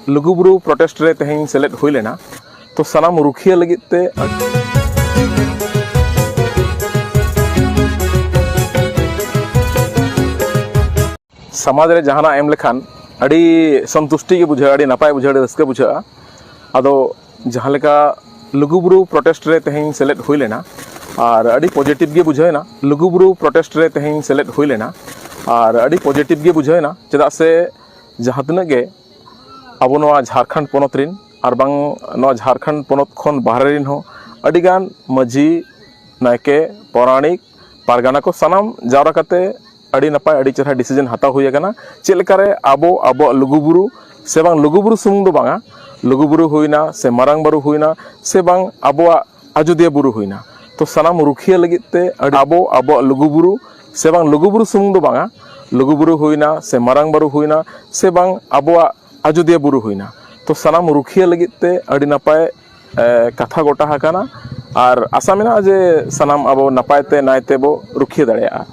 Luguburu protest रे तेहें सेलेद हुई लेना तो सनाम रुखिया लगित ते समाज रे जहाना एम लेखान अड़ी संतुष्टि के बुझा अड़ी नपाय बुझा अड़ी रस्के बुझा आदो जहां लेका लुगुबुरु प्रोटेस्ट रे तेहें सेलेद हुई लेना और अड़ी पॉजिटिव गे बुझा ना लुगुबुरु प्रोटेस्ट रे तेहें सेलेद हुई लेना और अड़ी पॉजिटिव गे बुझा ना चेदा से जहां तने गे अब नवा झारखंड पोनत रिन और बांग नवा झारखंड पोनत खन बाहरे रिन हो अड़ी गान मजी नायके पौराणिक पारगाना को सनाम जावरा कते अड़ी नपाय अड़ी चरहा डिसीजन हताव हुई गना चेलकारे आबो लुगुबुरु से बांग लुगुबुरु सुमुंग दो बांगा लुगुबुरु हुईना से मारांग बुरु हुईना से बांग आबो अयोध्या बुरु हुईना तो सनाम रुखिया लगित ते आबो लुगुबुरु से बांग लुगुबुरु सुमुंग दो बांगा लुगुबुरु हुईना से मारांग बुरु हुईना से बांग आबो अयोध्या बुरु हुईना तो सनाम रुखिया लगित ते अड़ी नपाय कथा गोटा हकाना और आशा मेना जे सनाम आबो नपाय ते नायते बो रुखिया दाड़ेया।